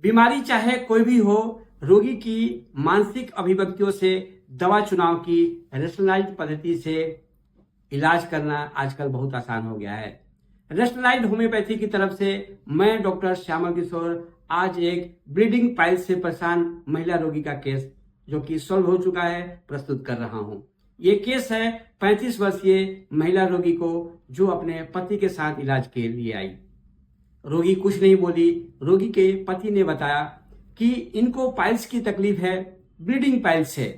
बीमारी चाहे कोई भी हो, रोगी की मानसिक अभिव्यक्तियों से दवा चुनाव की रेशनलाइज्ड पद्धति से इलाज करना आजकल बहुत आसान हो गया है। रेशनलाइज्ड होम्योपैथी की तरफ से मैं डॉक्टर श्यामल किशोर आज एक ब्लीडिंग पाइल से परेशान महिला रोगी का केस जो कि सॉल्व हो चुका है प्रस्तुत कर रहा हूं। ये केस है 35 वर्षीय महिला रोगी को जो अपने पति के साथ इलाज के लिए आई। रोगी कुछ नहीं बोली। रोगी के पति ने बताया कि इनको पाइल्स की तकलीफ है, ब्लीडिंग पाइल्स है।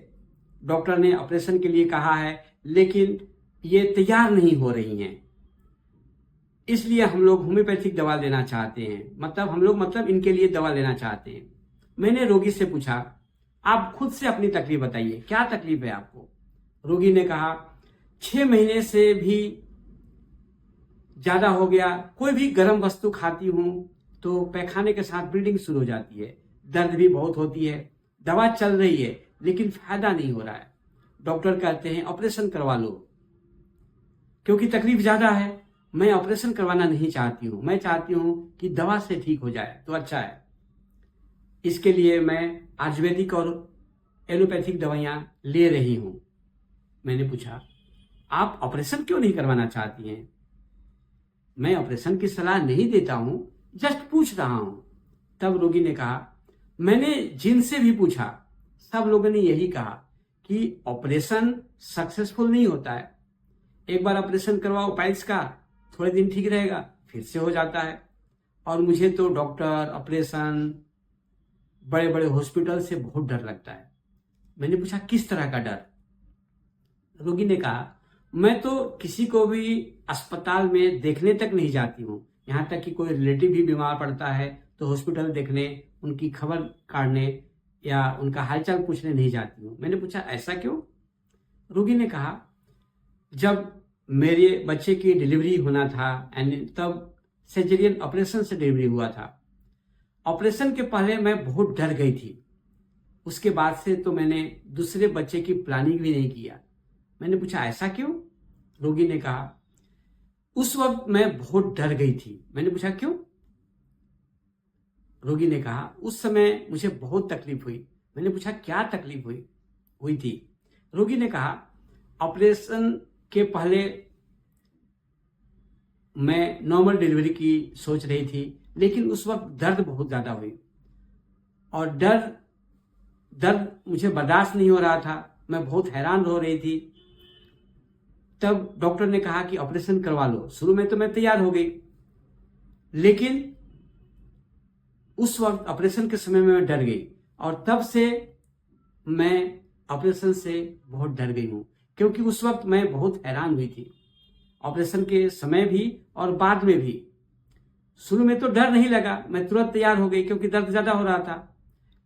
डॉक्टर ने ऑपरेशन के लिए कहा है लेकिन ये तैयार नहीं हो रही हैं, इसलिए हम लोग होम्योपैथिक दवा लेना चाहते हैं। मतलब इनके लिए दवा लेना चाहते हैं। मैंने रोगी से पूछा, आप खुद से अपनी तकलीफ बताइए, क्या तकलीफ है आपको? रोगी ने कहा, 6 महीने से भी ज्यादा हो गया, कोई भी गर्म वस्तु खाती हूं तो पैखाने के साथ ब्लीडिंग शुरू हो जाती है, दर्द भी बहुत होती है, दवा चल रही है लेकिन फायदा नहीं हो रहा है। डॉक्टर कहते हैं ऑपरेशन करवा लो क्योंकि तकलीफ ज्यादा है। मैं ऑपरेशन करवाना नहीं चाहती हूं, मैं चाहती हूं कि दवा से ठीक हो जाए तो अच्छा है। इसके लिए मैं आयुर्वेदिक और एलोपैथिक दवाइयां ले रही हूं। मैंने पूछा, आप ऑपरेशन क्यों नहीं करवाना चाहती हैं? मैं ऑपरेशन की सलाह नहीं देता हूं, जस्ट पूछ रहा हूं। तब रोगी ने कहा, मैंने जिनसे भी पूछा सब लोगों ने यही कहा कि ऑपरेशन सक्सेसफुल नहीं होता है। एक बार ऑपरेशन करवाओ पाइल्स का, थोड़े दिन ठीक रहेगा, फिर से हो जाता है। और मुझे तो डॉक्टर, ऑपरेशन, बड़े बड़े हॉस्पिटल से बहुत डर लगता है। मैंने पूछा, किस तरह का डर? रोगी ने कहा, मैं तो किसी को भी अस्पताल में देखने तक नहीं जाती हूँ, यहाँ तक कि कोई रिलेटिव भी बीमार पड़ता है तो हॉस्पिटल देखने, उनकी खबर काटने या उनका हालचाल पूछने नहीं जाती हूँ। मैंने पूछा, ऐसा क्यों? रोगी ने कहा, जब मेरे बच्चे की डिलीवरी होना था तब सर्जरियन ऑपरेशन से डिलीवरी हुआ था। ऑपरेशन के पहले मैं बहुत डर गई थी, उसके बाद से तो मैंने दूसरे बच्चे की प्लानिंग भी नहीं किया। मैंने पूछा, ऐसा क्यों? रोगी ने कहा, उस वक्त मैं बहुत डर गई थी। मैंने पूछा, क्यों? रोगी ने कहा, उस समय मुझे बहुत तकलीफ हुई। मैंने पूछा, क्या तकलीफ हुई थी? रोगी ने कहा, ऑपरेशन के पहले मैं नॉर्मल डिलीवरी की सोच रही थी लेकिन उस वक्त दर्द बहुत ज्यादा हुई और दर्द मुझे बर्दाश्त नहीं हो रहा था, मैं बहुत हैरान हो रही थी। तब डॉक्टर ने कहा कि ऑपरेशन करवा लो। शुरू में तो मैं तैयार हो गई लेकिन उस वक्त ऑपरेशन के समय में मैं डर गई और तब से मैं ऑपरेशन से बहुत डर गई हूं क्योंकि उस वक्त मैं बहुत हैरान हुई थी, ऑपरेशन के समय भी और बाद में भी। शुरू में तो डर नहीं लगा, मैं तुरंत तैयार हो गई क्योंकि दर्द ज्यादा हो रहा था।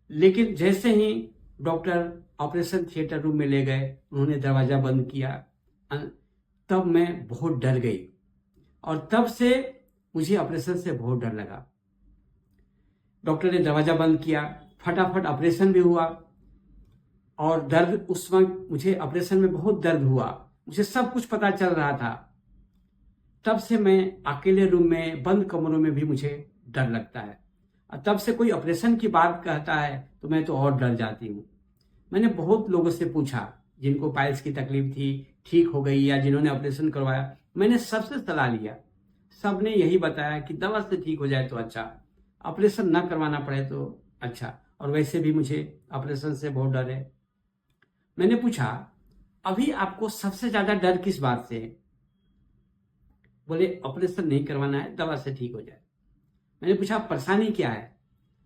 लेकिन जैसे ही डॉक्टर ऑपरेशन थिएटर रूम में ले गए, उन्होंने दरवाजा बंद किया, तब मैं बहुत डर गई और तब से मुझे ऑपरेशन से बहुत डर लगा। डॉक्टर ने दरवाजा बंद किया, फटाफट ऑपरेशन भी हुआ और दर्द, उस वक्त मुझे ऑपरेशन में बहुत दर्द हुआ, मुझे सब कुछ पता चल रहा था। तब से मैं अकेले रूम में, बंद कमरों में भी मुझे डर लगता है और तब से कोई ऑपरेशन की बात कहता है तो मैं तो और डर जाती हूँ। मैंने बहुत लोगों से पूछा जिनको पाइल्स की तकलीफ थी, ठीक हो गई या जिन्होंने ऑपरेशन करवाया, मैंने सबसे सलाह लिया। सबने यही बताया कि दवा से ठीक हो जाए तो अच्छा, ऑपरेशन ना करवाना पड़े तो अच्छा, और वैसे भी मुझे ऑपरेशन से बहुत डर है। मैंने पूछा, अभी आपको सबसे ज्यादा डर किस बात से है? बोले, ऑपरेशन नहीं करवाना है, दवा से ठीक हो जाए। मैंने पूछा, परेशानी क्या है?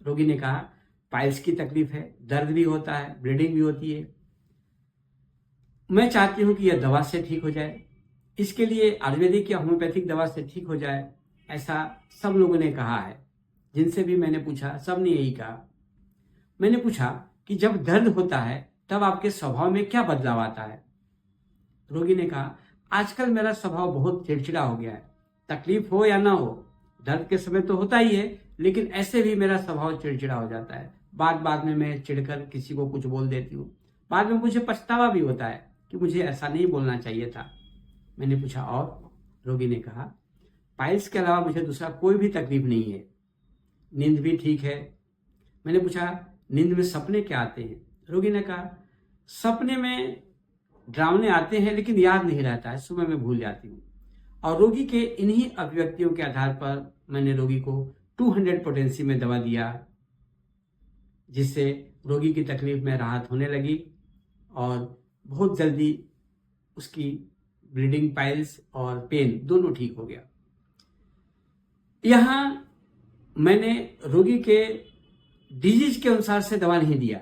रोगी ने कहा, पाइल्स की तकलीफ है, दर्द भी होता है, ब्लीडिंग भी होती है, मैं चाहती हूं कि यह दवा से ठीक हो जाए। इसके लिए आयुर्वेदिक या होम्योपैथिक दवा से ठीक हो जाए, ऐसा सब लोगों ने कहा है। जिनसे भी मैंने पूछा सब ने यही कहा। मैंने पूछा कि जब दर्द होता है तब आपके स्वभाव में क्या बदलाव आता है? रोगी ने कहा, आजकल मेरा स्वभाव बहुत चिड़चिड़ा हो गया है, तकलीफ हो या ना हो, दर्द के समय तो होता ही है लेकिन ऐसे भी मेरा स्वभाव चिड़चिड़ा हो जाता है। बाद में मैं चिढ़कर किसी को कुछ बोल देती हूँ, बाद में मुझे पछतावा भी होता है कि मुझे ऐसा नहीं बोलना चाहिए था। मैंने पूछा, और? रोगी ने कहा, पाइल्स के अलावा मुझे दूसरा कोई भी तकलीफ नहीं है, नींद भी ठीक है, मैंने पूछा नींद में सपने क्या आते हैं? रोगी ने कहा सपने में डरावने आते हैं लेकिन याद नहीं रहता है, सुबह में भूल जाती हूँ। और रोगी के इन्हीं अभिव्यक्तियों के आधार पर मैंने रोगी को 200 पोटेंसी में दवा दिया, जिससे रोगी की तकलीफ में राहत होने लगी और बहुत जल्दी उसकी ब्लीडिंग पाइल्स और पेन दोनों ठीक हो गया। यहाँ मैंने रोगी के डिजीज के अनुसार से दवा नहीं दिया।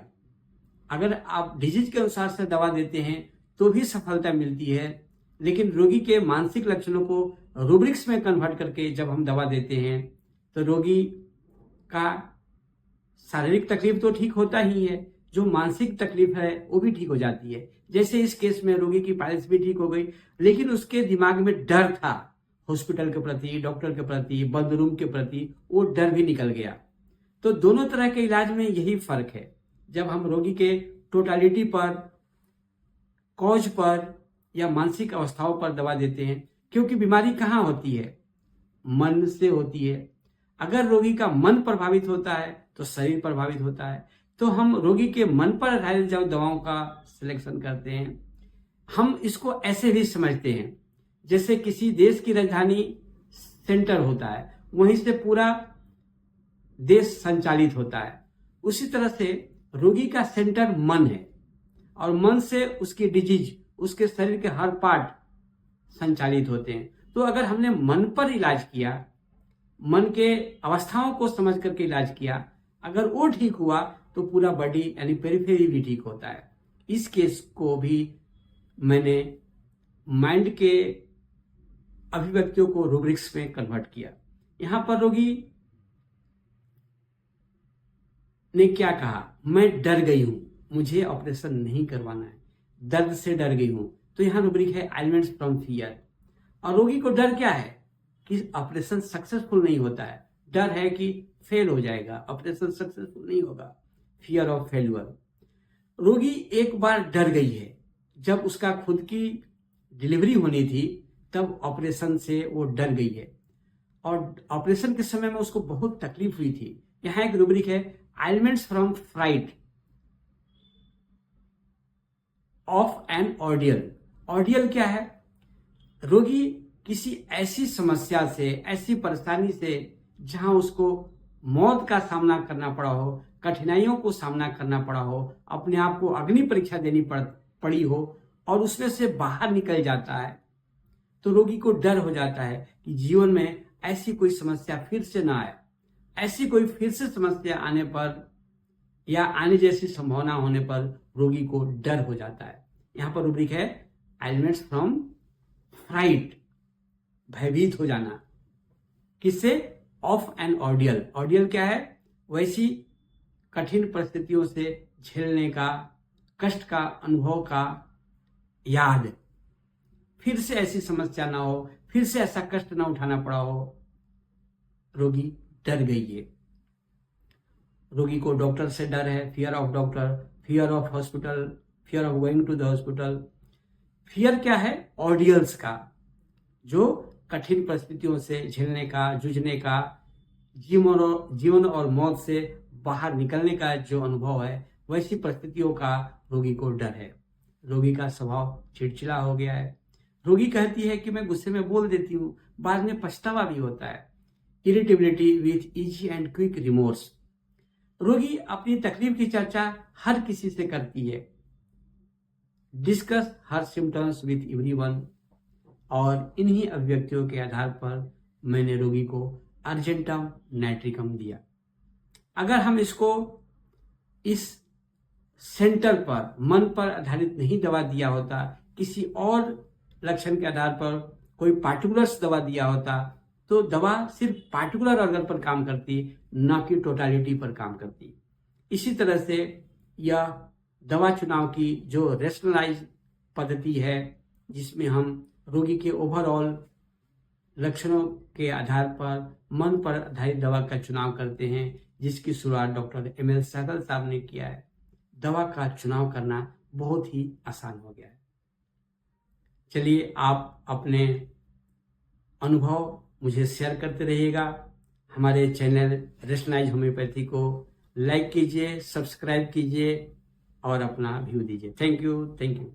अगर आप डिजीज के अनुसार से दवा देते हैं तो भी सफलता मिलती है, लेकिन रोगी के मानसिक लक्षणों को रूब्रिक्स में कन्वर्ट करके जब हम दवा देते हैं तो रोगी का शारीरिक तकलीफ तो ठीक होता ही है, जो मानसिक तकलीफ है वो भी ठीक हो जाती है। जैसे इस केस में रोगी की पाइल्स भी ठीक हो गई, लेकिन उसके दिमाग में डर था हॉस्पिटल के प्रति, डॉक्टर के प्रति, बंद रूम के प्रति, वो डर भी निकल गया। तो दोनों तरह के इलाज में यही फर्क है। जब हम रोगी के टोटालिटी पर, कॉज पर या मानसिक अवस्थाओं पर दवा देते हैं, क्योंकि बीमारी कहाँ होती है? मन से होती है। अगर रोगी का मन प्रभावित होता है तो शरीर प्रभावित होता है। तो हम रोगी के मन पर आधारित जब दवाओं का सिलेक्शन करते हैं, हम इसको ऐसे भी समझते हैं जैसे किसी देश की राजधानी सेंटर होता है, वहीं से पूरा देश संचालित होता है। उसी तरह से रोगी का सेंटर मन है और मन से उसकी डिजीज, उसके शरीर के हर पार्ट संचालित होते हैं। तो अगर हमने मन पर इलाज किया, मन के अवस्थाओं को समझ करके इलाज किया, अगर वो ठीक हुआ तो पूरा बॉडी यानी पेरिफेरी भी ठीक होता है। इस केस को भी मैंने माइंड के अभिव्यक्तियों को रूब्रिक्स में कन्वर्ट किया। यहां पर रोगी ने क्या कहा? मैं डर गई हूं, मुझे ऑपरेशन नहीं करवाना है, दर्द से डर गई हूं। तो यहां रूब्रिक है एलिमेंट्स फ्रॉम फियर। और रोगी को डर क्या है? कि ऑपरेशन सक्सेसफुल नहीं होता है। डर है कि फेल हो जाएगा, ऑपरेशन सक्सेसफुल नहीं होगा, फियर ऑफ फेल्यूर। रोगी एक बार डर गई है, जब उसका खुद की डिलीवरी होनी थी तब ऑपरेशन से वो डर गई है और ऑपरेशन के समय में उसको बहुत तकलीफ हुई थी। यहां एक रूब्रिक है elements from fright of an ordeal. Ordeal क्या है? रोगी किसी ऐसी समस्या से, ऐसी परेशानी से जहां उसको मौत का सामना करना पड़ा हो, कठिनाइयों को सामना करना पड़ा हो, अपने आप को अग्नि परीक्षा देनी पड़ी हो और उसमें से बाहर निकल जाता है, तो रोगी को डर हो जाता है कि जीवन में ऐसी कोई समस्या फिर से ना आए। ऐसी कोई फिर से समस्या आने पर या आने जैसी संभावना होने पर रोगी को डर हो जाता है। यहां पर रूब्रिक है एलिमेंट्स फ्रॉम फ्राइट, भयभीत हो जाना। किससे? Of an ordeal. ऑर्डियल क्या है? वैसी कठिन परिस्थितियों से झेलने का, कष्ट का अनुभव का याद। फिर से ऐसी समस्या ना हो, फिर से ऐसा कष्ट ना उठाना पड़ा हो। रोगी डर गई है। रोगी को डॉक्टर से डर है, fear of doctor, fear of hospital, fear of going to the hospital. Fear क्या है? ऑर्डियल्स का, जो कठिन परिस्थितियों से झेलने का, जूझने का, जीवन और मौत से बाहर निकलने का जो अनुभव है, वैसी परिस्थितियों का रोगी को डर है। रोगी का स्वभाव चिड़चिड़ा हो गया है। रोगी कहती है कि मैं गुस्से में बोल देती हूँ, बाद में पछतावा भी होता है। Irritability with easy and quick remorse. रोगी अपनी तकलीफ की चर्चा हर किसी से करती है। Discuss her symptoms with everyone. और इन्हीं अभिव्यक्तियों के आधार पर मैंने रोगी को अर्जेंटम नाइट्रिकम दिया। अगर हम इसको इस सेंटर पर, मन पर आधारित नहीं दवा दिया होता, किसी और लक्षण के आधार पर कोई पार्टिकुलर्स दवा दिया होता, तो दवा सिर्फ पार्टिकुलर ऑर्गन पर काम करती, ना कि टोटालिटी पर काम करती। इसी तरह से यह दवा चुनाव की जो रेशनलाइज पद्धति है, जिसमें हम रोगी के ओवरऑल लक्षणों के आधार पर मन पर आधारित दवा का चुनाव करते हैं, जिसकी शुरुआत डॉक्टर एमएल सहगल साहब ने किया है। दवा का चुनाव करना बहुत ही आसान हो गया है। चलिए, आप अपने अनुभव मुझे शेयर करते रहिएगा। हमारे चैनल रेशनलाइज होम्योपैथी को लाइक कीजिए, सब्सक्राइब कीजिए और अपना व्यू दीजिए। Thank you.